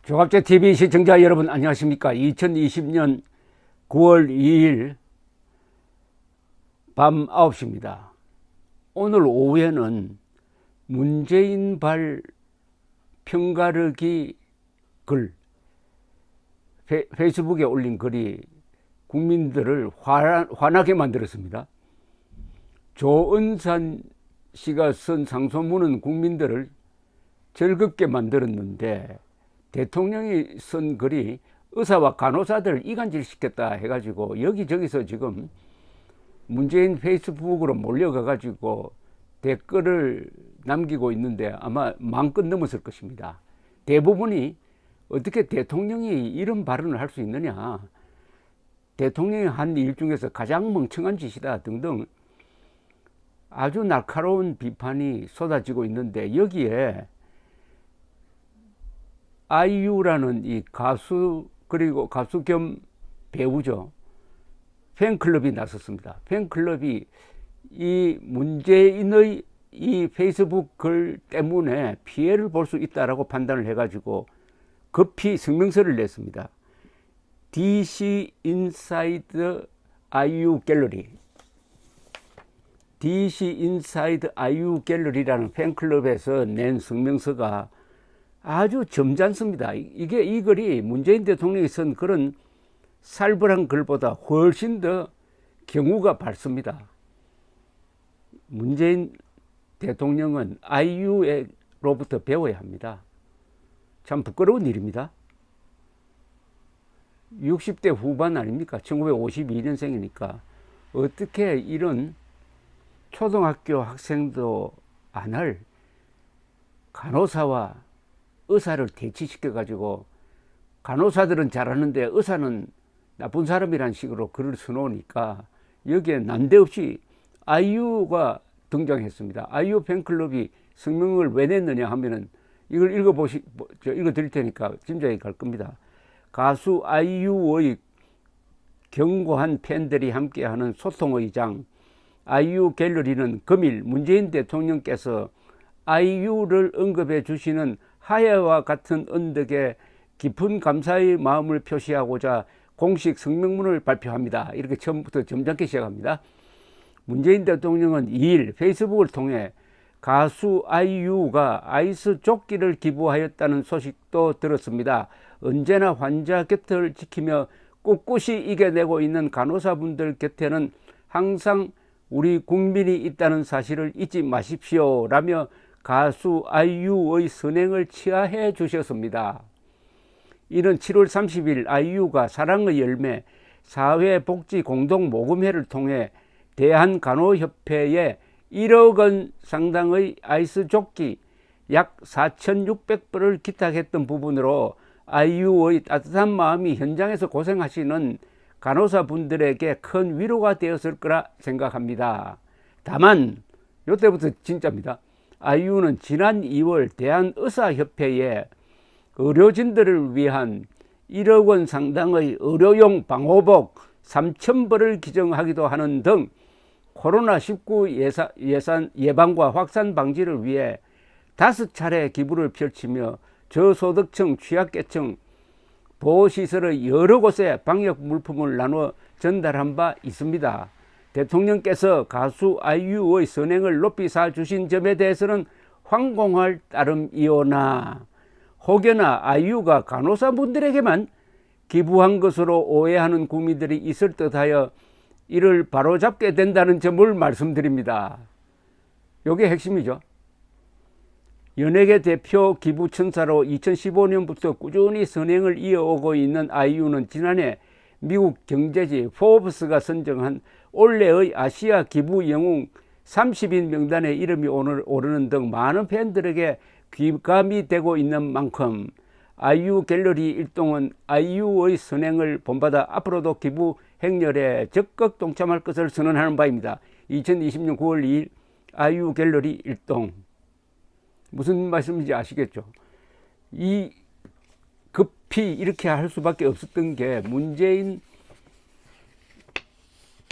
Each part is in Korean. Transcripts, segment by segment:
조갑제TV 시청자 여러분 안녕하십니까. 2020년 9월 2일 밤 9시입니다. 오늘 오후에는 문재인발 편가르기 글, 페이스북에 올린 글이 국민들을 화나게 만들었습니다. 조은산 씨가 쓴 상소문은 국민들을 즐겁게 만들었는데 대통령이 쓴 글이 의사와 간호사들을 이간질시켰다 해가지고 여기저기서 지금 문재인 페이스북으로 몰려가가지고 댓글을 남기고 있는데 아마 10,000건 넘었을 것입니다. 대부분이 어떻게 대통령이 이런 발언을 할 수 있느냐, 대통령이 한 일 중에서 가장 멍청한 짓이다 등등 아주 날카로운 비판이 쏟아지고 있는데, 여기에 아이유라는 이 가수, 그리고 가수 겸 배우죠, 팬클럽이 나섰습니다. 팬클럽이 이 문재인의 이 페이스북 글 때문에 피해를 볼 수 있다라고 판단을 해가지고 급히 성명서를 냈습니다. DC Inside IU 갤러리, DC Inside IU 갤러리라는 팬클럽에서 낸 성명서가 아주 점잖습니다. 이게 이 글이 문재인 대통령이 쓴 그런 살벌한 글보다 훨씬 더 경우가 밝습니다. 문재인 대통령은 아이유로부터 배워야 합니다. 참 부끄러운 일입니다. 60대 후반 아닙니까? 1952년생이니까 어떻게 이런 초등학교 학생도 안 할 간호사와 의사를 대치시켜 가지고, 간호사들은 잘하는데 의사는 나쁜 사람이란 식으로 글을 써놓으니까 여기에 난데없이 아이유가 등장했습니다. 아이유 팬클럽이 성명을 왜 냈느냐 하면은 이걸 읽어드릴 테니까 짐작이 갈 겁니다. 가수 아이유의 견고한 팬들이 함께하는 소통의 장 아이유 갤러리는 금일 문재인 대통령께서 아이유를 언급해 주시는 하야와 같은 언덕에 깊은 감사의 마음을 표시하고자 공식 성명문을 발표합니다. 이렇게 처음부터 점잖게 시작합니다. 문재인 대통령은 2일 페이스북을 통해 가수 아이유가 아이스 조끼를 기부하였다는 소식도 들었습니다. 언제나 환자 곁을 지키며 꿋꿋이 이겨내고 있는 간호사분들 곁에는 항상 우리 국민이 있다는 사실을 잊지 마십시오 라며 가수 아이유의 선행을 치하해 주셨습니다. 이는 7월 30일 아이유가 사랑의 열매 사회복지공동모금회를 통해 대한간호협회에 1억 원 상당의 아이스 조끼 약 4,600벌을 기탁했던 부분으로 아이유의 따뜻한 마음이 현장에서 고생하시는 간호사분들에게 큰 위로가 되었을 거라 생각합니다. 다만 이때부터 진짜입니다. 아이유는 지난 2월 대한의사협회에 의료진들을 위한 1억 원 상당의 의료용 방호복 3,000벌을 기증하기도 하는 등 코로나19 예방과 확산 방지를 위해 5차례 기부를 펼치며 저소득층, 취약계층, 보호시설의 여러 곳에 방역 물품을 나누어 전달한 바 있습니다. 대통령께서 가수 아이유의 선행을 높이 사주신 점에 대해서는 황공할 따름이오나, 혹여나 아이유가 간호사분들에게만 기부한 것으로 오해하는 국민들이 있을 듯하여 이를 바로잡게 된다는 점을 말씀드립니다. 이게 핵심이죠. 연예계 대표 기부천사로 2015년부터 꾸준히 선행을 이어오고 있는 아이유는 지난해 미국 경제지 포브스가 선정한 올해의 아시아 기부 영웅 30인 명단에 이름이 오르는 등 많은 팬들에게 귀감이 되고 있는 만큼 아이유 갤러리 일동은 아이유의 선행을 본받아 앞으로도 기부 행렬에 적극 동참할 것을 선언하는 바입니다. 2020년 9월 2일 아이유 갤러리 일동. 무슨 말씀인지 아시겠죠? 이 급히 이렇게 할 수밖에 없었던 게 문재인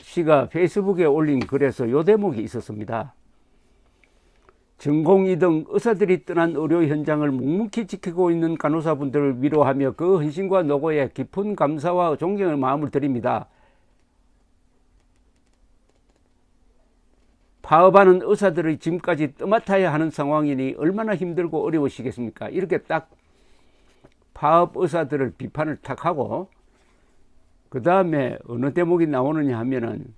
씨가 페이스북에 올린 글에서 요 대목이 있었습니다. 전공의 등 의사들이 떠난 의료 현장을 묵묵히 지키고 있는 간호사분들을 위로하며 그 헌신과 노고에 깊은 감사와 존경의 마음을 드립니다. 파업하는 의사들의 짐까지 떠맡아야 하는 상황이니 얼마나 힘들고 어려우시겠습니까? 이렇게 딱 파업 의사들을 비판을 탁 하고, 그 다음에 어느 대목이 나오느냐 하면은,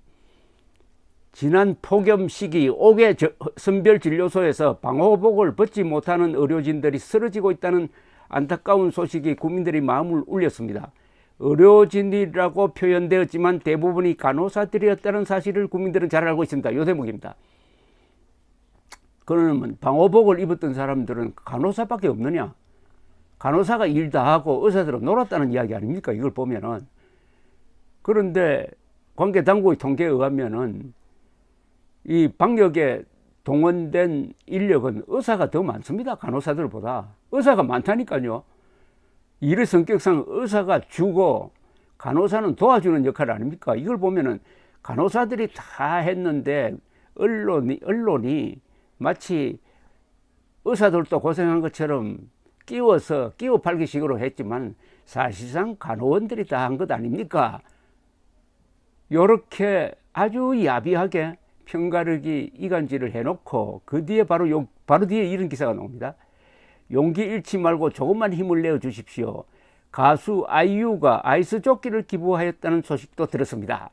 지난 폭염 시기 5개 선별진료소에서 방호복을 벗지 못하는 의료진들이 쓰러지고 있다는 안타까운 소식이 국민들의 마음을 울렸습니다. 의료진이라고 표현되었지만 대부분이 간호사들이었다는 사실을 국민들은 잘 알고 있습니다. 요 대목입니다. 그러면 방호복을 입었던 사람들은 간호사밖에 없느냐? 간호사가 일 다 하고 의사들은 놀았다는 이야기 아닙니까? 이걸 보면은. 그런데 관계당국의 통계에 의하면은 이 방역에 동원된 인력은 의사가 더 많습니다. 간호사들보다. 의사가 많다니까요. 일의 성격상 의사가 주고 간호사는 도와주는 역할 아닙니까? 이걸 보면은 간호사들이 다 했는데 언론이 마치 의사들도 고생한 것처럼 끼워 팔기식으로 했지만 사실상 간호원들이 다 한 것 아닙니까? 요렇게 아주 야비하게 편가르기 이간질을 해놓고 그 뒤에 바로 뒤에 이런 기사가 나옵니다. 용기 잃지 말고 조금만 힘을 내어 주십시오. 가수 아이유가 아이스 조끼를 기부하였다는 소식도 들었습니다.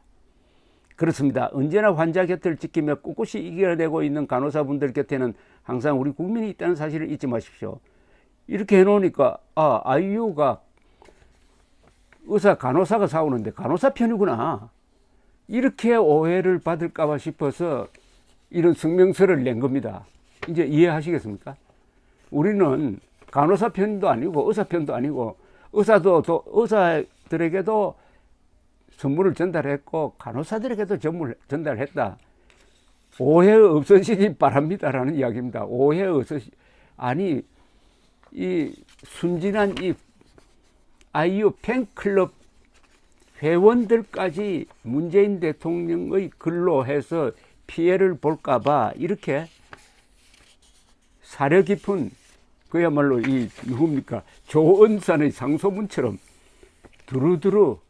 그렇습니다. 언제나 환자 곁을 지키며 꿋꿋이 이겨내고 있는 간호사분들 곁에는 항상 우리 국민이 있다는 사실을 잊지 마십시오. 이렇게 해놓으니까 아이유가 간호사가 싸우는데 간호사 편이구나. 이렇게 오해를 받을까 봐 싶어서 이런 성명서를 낸 겁니다. 이제 이해하시겠습니까? 우리는 간호사 편도 아니고 의사 편도 아니고 의사들에게도 선물을 전달했고 간호사들에게도 선물을 전달했다. 오해 없으시기 바랍니다라는 이야기입니다. 오해 없으시 아니 이 순진한 이 아이유 팬클럽 회원들까지 문재인 대통령의 글로 해서 피해를 볼까봐 이렇게 사려 깊은 그야말로 이 누굽니까 조은산의 상소문처럼 두루두루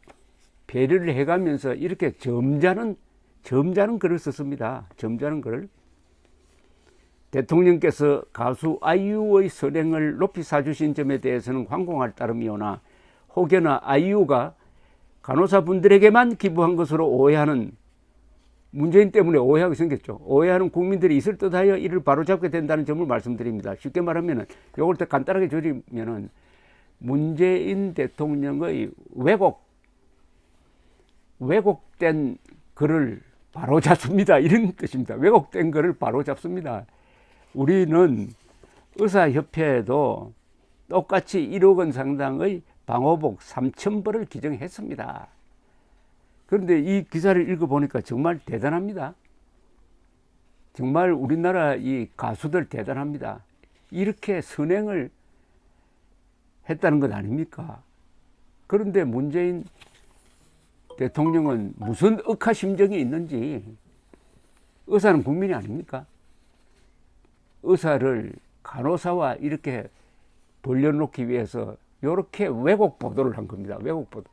배려를 해가면서 이렇게 점잖은 글을 썼습니다. 점잖은 글을. 대통령께서 가수 아이유의 선행을 높이 사주신 점에 대해서는 황공할 따름이오나 혹여나 아이유가 간호사분들에게만 기부한 것으로 오해하는 문재인 때문에 오해하게 생겼죠. 오해하는 국민들이 있을 듯하여 이를 바로잡게 된다는 점을 말씀드립니다. 쉽게 말하면 이걸 더 간단하게 줄이면 문재인 대통령의 왜곡된 글을 바로잡습니다. 이런 뜻입니다. 왜곡된 글을 바로잡습니다. 우리는 의사협회에도 똑같이 1억 원 상당의 방호복 3,000벌을 기증했습니다. 그런데 이 기사를 읽어보니까 정말 대단합니다. 정말 우리나라 이 가수들 대단합니다. 이렇게 선행을 했다는 것 아닙니까? 그런데 문재인 대통령은 무슨 억하심정이 있는지, 의사는 국민이 아닙니까? 의사를 간호사와 이렇게 벌려놓기 위해서 이렇게 왜곡 보도를 한 겁니다. 왜곡 보도.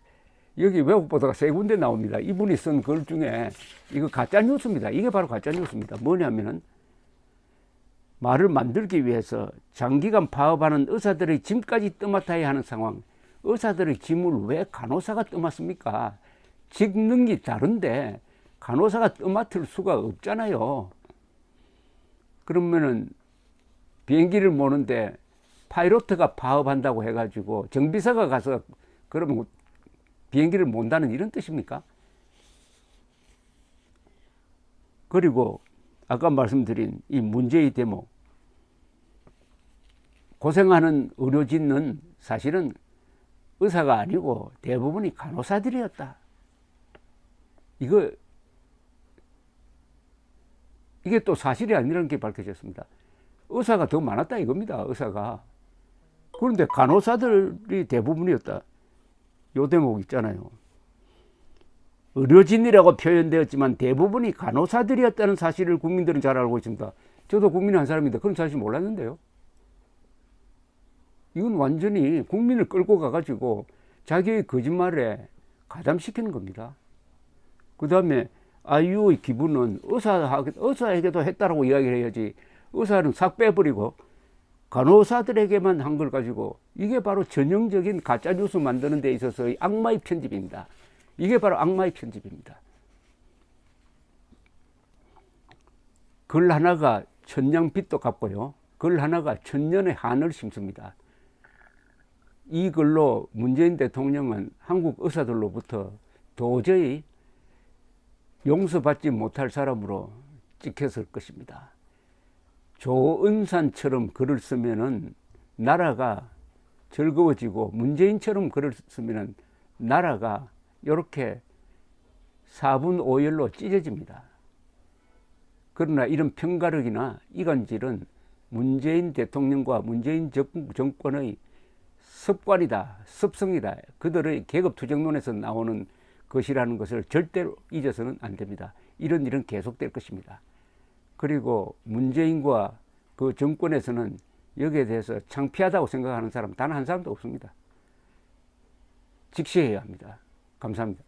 여기 왜곡 보도가 세 군데 나옵니다. 이분이 쓴 글 중에 이거 가짜 뉴스입니다. 이게 바로 가짜 뉴스입니다. 뭐냐면은 말을 만들기 위해서 장기간 파업하는 의사들의 짐까지 떠맡아야 하는 상황. 의사들의 짐을 왜 간호사가 떠맡습니까? 직능이 다른데 간호사가 떠맡을 수가 없잖아요. 그러면은 비행기를 모는데 파이로트가 파업한다고 해가지고 정비사가 가서 그러면 비행기를 몬다는 이런 뜻입니까? 그리고 아까 말씀드린 이 문제의 대목, 고생하는 의료진은 사실은 의사가 아니고 대부분이 간호사들이었다. 이게 또 사실이 아니라는 게 밝혀졌습니다. 의사가 더 많았다 이겁니다. 의사가. 그런데 간호사들이 대부분이었다. 요 대목 있잖아요. 의료진이라고 표현되었지만 대부분이 간호사들이었다는 사실을 국민들은 잘 알고 있습니다. 저도 국민 한 사람인데 그런 사실 몰랐는데요. 이건 완전히 국민을 끌고 가가지고 자기의 거짓말에 가담시키는 겁니다. 그 다음에 아이유의 기분은 의사에게도 했다라고 이야기를 해야지, 의사는 싹 빼버리고 간호사들에게만 한 걸 가지고, 이게 바로 전형적인 가짜뉴스 만드는 데 있어서의 악마의 편집입니다. 이게 바로 악마의 편집입니다. 글 하나가 천냥빚도 갚고요, 글 하나가 천년의 한을 심습니다. 이 글로 문재인 대통령은 한국 의사들로부터 도저히 용서받지 못할 사람으로 찍혔을 것입니다. 조은산처럼 글을 쓰면은 나라가 즐거워지고, 문재인처럼 글을 쓰면은 나라가 이렇게 4분 5열로 찢어집니다. 그러나 이런 편가르기나 이간질은 문재인 대통령과 문재인 정권의 습관이다, 습성이다, 그들의 계급투쟁론에서 나오는 것이라는 것을 절대로 잊어서는 안 됩니다. 이런 일은 계속될 것입니다. 그리고 문재인과 그 정권에서는 여기에 대해서 창피하다고 생각하는 사람 단 한 사람도 없습니다. 직시해야 합니다. 감사합니다.